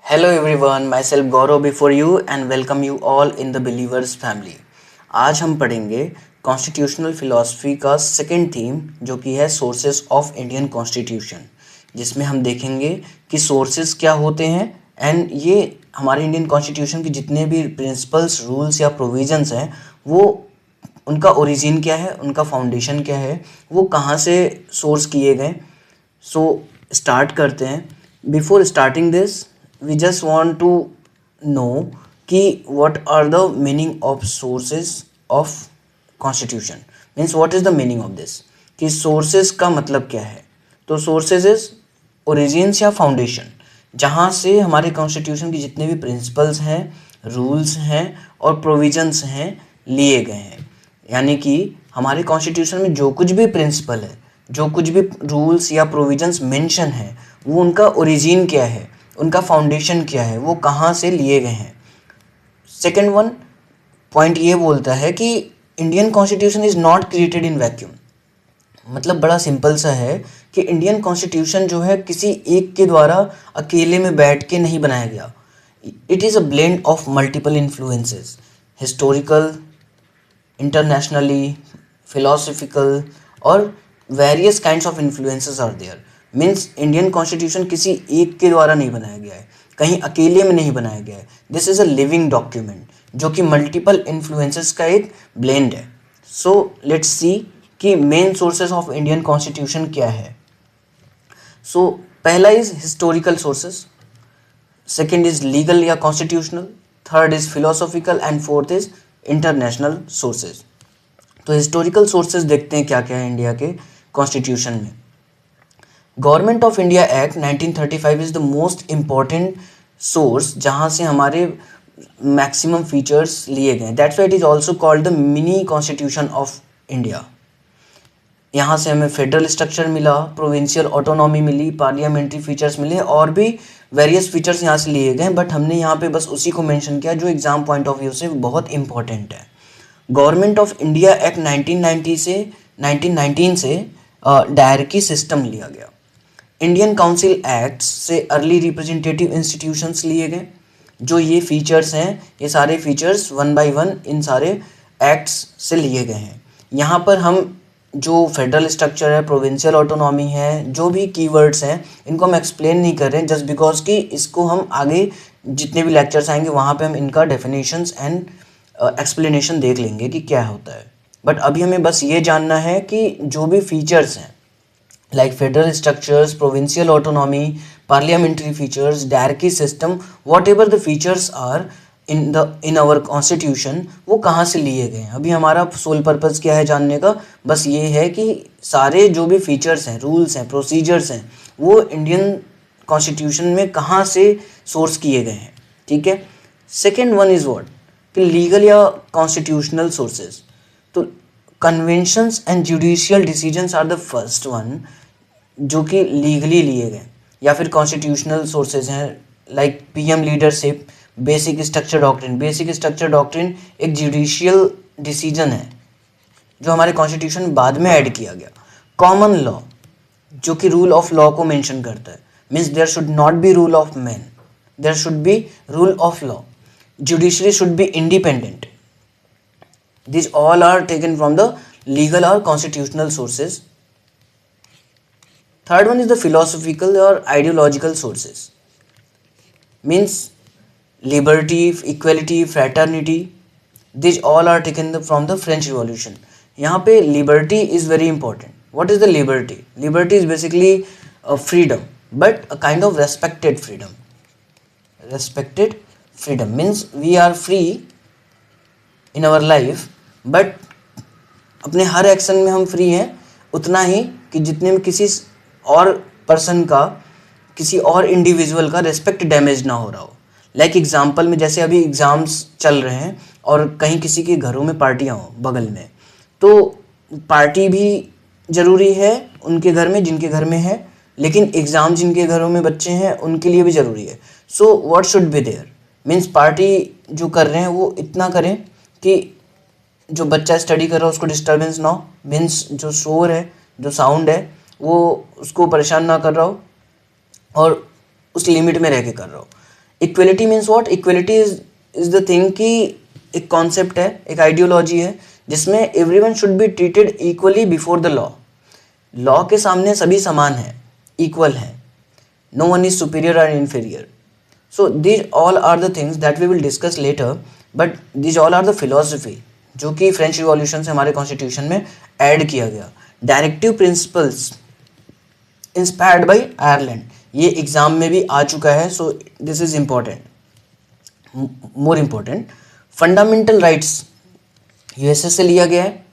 Hello everyone, myself Gaurav before you and welcome you all in the Believers family। आज हम पढ़ेंगे constitutional philosophy का second theme जो कि है सोर्सेस ऑफ इंडियन कॉन्स्टिट्यूशन, जिसमें हम देखेंगे कि सोर्सेस क्या होते हैं एंड ये हमारे इंडियन कॉन्स्टिट्यूशन के जितने भी प्रिंसिपल्स, रूल्स या प्रोविजंस हैं वो उनका ओरिजिन क्या है, उनका फाउंडेशन क्या है, वो कहाँ से सोर्स किए गए। सो स्टार्ट करते हैं। Before starting this we just want to know कि what are the meaning of sources of constitution, means what is the meaning of this, कि sources का मतलब क्या है। तो sources is origins या foundation, जहाँ से हमारे constitution की जितने भी principles हैं, rules हैं और provisions हैं लिए गए हैं। यानी कि हमारे constitution में जो कुछ भी principle है, जो कुछ भी rules या provisions mention है, वो उनका origin क्या है, उनका फाउंडेशन क्या है, वो कहाँ से लिए गए हैं। सेकेंड वन पॉइंट ये बोलता है कि Indian constitution is not created in vacuum. मतलब बड़ा सिंपल सा है कि इंडियन कॉन्स्टिट्यूशन जो है किसी एक के द्वारा अकेले में बैठ के नहीं बनाया गया। It is a blend of multiple influences, historical, internationally, philosophical और various kinds of influences are there. Means Indian constitution किसी एक के द्वारा नहीं बनाया गया है, कहीं अकेले में नहीं बनाया गया है। This is a living document जो कि मल्टीपल इन्फ्लुएंसेस का एक ब्लेंड है। सो लेट्स सी कि main sources of Indian constitution क्या है। सो पहला is historical sources, second is legal या constitutional, third is philosophical and fourth is international sources. तो हिस्टोरिकल सोर्सेज देखते हैं क्या क्या है इंडिया के कॉन्स्टिट्यूशन में। Government of India act 1935 is the most important source जहाँ से हमारे मैक्सिमम फीचर्स लिए गए। That's why it is also called the mini constitution of India. यहाँ से हमें फेडरल स्ट्रक्चर मिला, प्रोविंशियल ऑटोनॉमी मिली, पार्लियामेंट्री फीचर्स मिले और भी वेरियस फीचर्स यहाँ से लिए गए, बट हमने यहाँ पे बस उसी को मेंशन किया जो एग्जाम पॉइंट ऑफ व्यू से बहुत इंपॉर्टेंट है। गवर्नमेंट ऑफ इंडिया एक्ट 1919 से डायरकी सिस्टम लिया गया। इंडियन काउंसिल एक्ट से अर्ली रिप्रेजेंटेटिव इंस्टीट्यूशंस लिए गए। जो ये फीचर्स हैं, ये सारे features one by one in सारे एक्ट्स से लिए गए हैं। यहाँ पर हम जो फेडरल स्ट्रक्चर है, प्रोविंशियल ऑटोनॉमी है, जो भी कीवर्ड्स हैं इनको हम एक्सप्लेन नहीं कर रहे हैं, जस्ट बिकॉज कि इसको हम आगे जितने भी लेक्चर्स आएंगे वहाँ पे हम इनका डेफिनेशंस एंड एक्सप्लेनेशन देख लेंगे कि क्या होता है। बट अभी हमें बस ये जानना है कि जो भी फीचर्स हैं like federal structures, provincial autonomy, parliamentary features, diarchy system, whatever the features are in our constitution, वो कहाँ से लिए गए हैं। अभी हमारा सोल पर्पस क्या है जानने का, बस ये है कि सारे जो भी फीचर्स हैं, रूल्स हैं, प्रोसीजर्स हैं, वो इंडियन कॉन्स्टिट्यूशन में कहाँ से सोर्स किए गए हैं। ठीक है। सेकेंड वन इज़ व्हाट, कि लीगल या कॉन्स्टिट्यूशनल सोर्सेज। तो conventions and judicial decisions are the first one जो कि लीगली लिए गए, या फिर कॉन्स्टिट्यूशनल सोर्सेज हैं like PM leadership, basic structure doctrine. Basic structure doctrine एक जुडिशियल डिसीजन है जो हमारे कॉन्स्टिट्यूशन में बाद में ऐड किया गया। कॉमन लॉ जो कि रूल ऑफ लॉ को मेंशन करता है, means there should not be rule of man, there should be rule of law. Judiciary should be independent. These all are taken from the legal or constitutional sources. Third one is the philosophical or ideological sources. Means liberty, equality, fraternity. These all are taken from the French Revolution. यहाँ पे liberty is very important. What is the liberty? Liberty is basically a freedom, but a kind of respected freedom. Respected freedom means we are free in our life, but अपने हर action में हम free हैं उतना ही कि जितने में किसी और पर्सन का, किसी और इंडिविजुअल का रिस्पेक्ट डैमेज ना हो रहा हो। लाइक एग्जांपल में जैसे अभी एग्ज़ाम्स चल रहे हैं और कहीं किसी के घरों में पार्टियाँ हों बगल में, तो पार्टी भी ज़रूरी है उनके घर में जिनके घर में है, लेकिन एग्ज़ाम जिनके घरों में बच्चे हैं उनके लिए भी ज़रूरी है। So what should be there, means party जो कर रहे हैं वो इतना करें कि जो बच्चा स्टडी कर रहा है उसको डिस्टर्बेंस ना हो, मीन्स जो शोर है, जो साउंड है वो उसको परेशान ना कर रहा हो और उस लिमिट में रह के कर रहा हो। Equality means what? Equality is the thing कि एक कॉन्सेप्ट है, एक आइडियोलॉजी है जिसमें everyone should be treated equally before the law. Law के सामने सभी समान हैं, इक्वल हैं, नो वन इज सुपीरियर और inferior. So these all are the things that we will discuss later, but these all are the philosophy जो कि French revolution से हमारे कॉन्स्टिट्यूशन में ऐड किया गया। Directive principles inspired by Ireland, ये exam में भी आ चुका है, so this is important, more important. Fundamental rights USA से लिया गया है।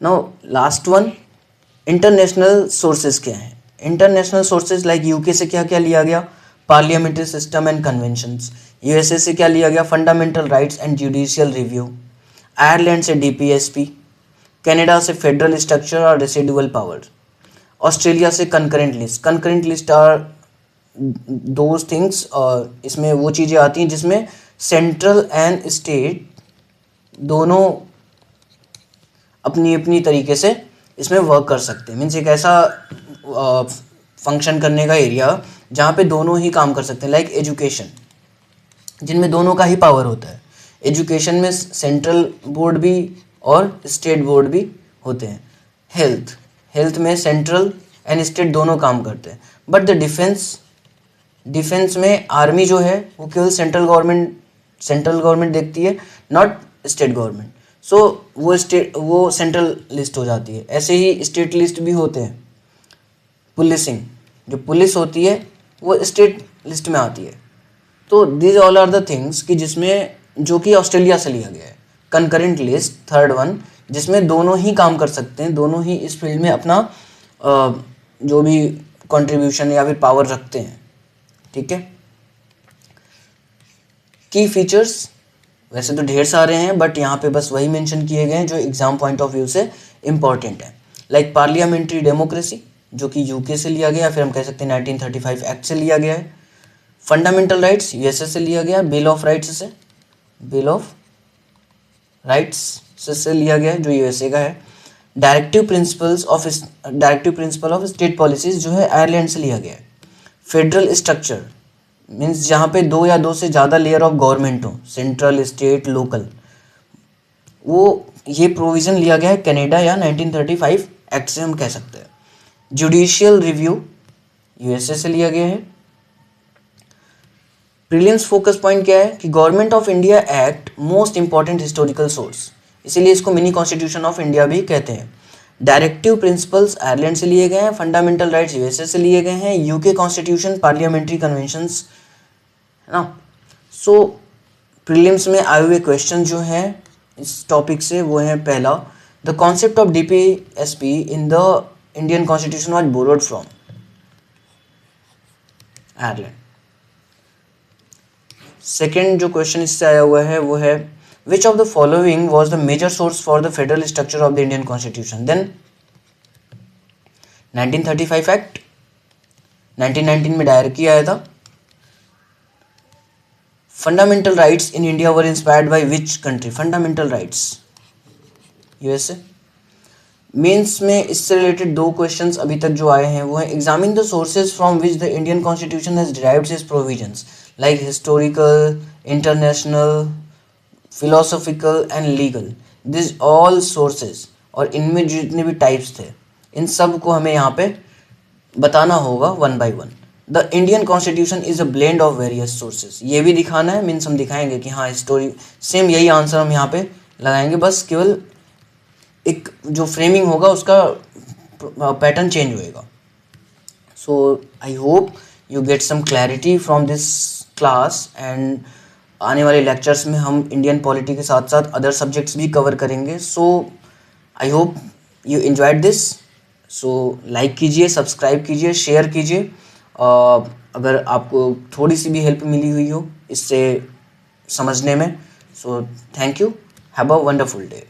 Now last one, international sources क्या हैं? इंटरनेशनल सोर्सेज लाइक यूके से क्या क्या लिया गया? Parliamentary system and conventions. USA से क्या लिया गया? Fundamental rights and judicial review. Ireland से डीपीएसपी। कनाडा से फेडरल स्ट्रक्चर और रेसिडुअल पावर। ऑस्ट्रेलिया से concurrent list. Concurrent list are those things, इसमें वो चीज़ें आती हैं जिसमें सेंट्रल एंड स्टेट दोनों अपनी अपनी तरीके से इसमें वर्क कर सकते हैं। मीन्स एक ऐसा फंक्शन करने का एरिया जहाँ पे दोनों ही काम कर सकते हैं, लाइक एजुकेशन जिनमें दोनों का ही पावर होता है। एजुकेशन में सेंट्रल बोर्ड भी और स्टेट बोर्ड भी होते हैं। हेल्थ में सेंट्रल एंड स्टेट दोनों काम करते हैं। बट द डिफेंस में आर्मी जो है वो केवल सेंट्रल गवर्नमेंट देखती है, नॉट स्टेट गवर्नमेंट। सो वो सेंट्रल लिस्ट हो जाती है। ऐसे ही स्टेट लिस्ट भी होते हैं। पुलिसिंग, जो पुलिस होती है वो स्टेट लिस्ट में आती है। तो this all are the things कि जिसमें जो कि ऑस्ट्रेलिया से लिया गया है। कंकरेंट लिस्ट थर्ड वन, जिसमें दोनों ही काम कर सकते हैं, दोनों ही इस फील्ड में अपना जो भी कंट्रीब्यूशन या फिर पावर रखते हैं। ठीक है। की फीचर्स वैसे तो ढेर सारे हैं, बट यहाँ पे बस वही मेंशन किए गए हैं जो एग्जाम पॉइंट ऑफ व्यू से इम्पॉर्टेंट है। लाइक पार्लियामेंट्री डेमोक्रेसी जो कि यूके से लिया गया, फिर हम कह सकते हैं 1935 एक्ट से लिया गया है। फंडामेंटल राइट्स यूएसए से लिया गया, बिल ऑफ राइट्स से लिया गया है जो यूएसए का है। Directive principle of state policies जो है आयरलैंड से लिया गया है। फेडरल स्ट्रक्चर मीन्स जहाँ पे दो या दो से ज़्यादा लेयर ऑफ गवर्नमेंट हो, सेंट्रल, स्टेट, लोकल, वो ये प्रोविज़न लिया गया है कनाडा या 1935 एक्ट से हम कह सकते हैं। जुडिशियल रिव्यू यूएसए से लिया गया है। प्रीलिम्स फोकस पॉइंट क्या है कि government of India act most important historical source, इसीलिए इसको मिनी कॉन्स्टिट्यूशन ऑफ इंडिया भी कहते हैं। डायरेक्टिव प्रिंसिपल्स आयरलैंड से लिए गए हैं। फंडामेंटल राइट्स यूएसए से लिए गए हैं। यूके कॉन्स्टिट्यूशन, पार्लियामेंट्री कन्वेंशंस, है ना। सो प्रीलिम्स में आए हुए क्वेश्चन जो हैं इस टॉपिक से वो है पहला, the concept of DPSP in the Indian constitution was borrowed from Ireland. Second जो क्वेश्चन इससे आया हुआ है वो है which of the following was the major source for the federal structure of the Indian constitution. Then 1935 act 1919 में दायर किया आया था। Fundamental rights in India were inspired by which country? Fundamental rights USA. Mains में इससे related दो questions अभी तक जो आए हैं वो है examine the sources from which the Indian constitution has derived it's provisions like historical, international, philosophical and legal, this all sources. और इनमें जितने भी टाइप्स थे इन सब को हमें यहाँ पे बताना होगा one by one. The Indian constitution is a blend of various sources, ये भी दिखाना है। मीन्स हम दिखाएंगे कि हाँ हिस्टोरी सेम यही आंसर हम यहाँ पे लगाएंगे, बस केवल एक जो फ्रेमिंग होगा उसका पैटर्न चेंज होएगा। So I hope you get some clarity from this class and आने वाले लेक्चर्स में हम इंडियन पॉलिटी के साथ साथ अदर सब्जेक्ट्स भी कवर करेंगे। So I hope you enjoyed this. So like कीजिए, सब्सक्राइब कीजिए, शेयर कीजिए। अगर आपको थोड़ी सी भी हेल्प मिली हुई हो इससे समझने में, so thank you, have a wonderful day.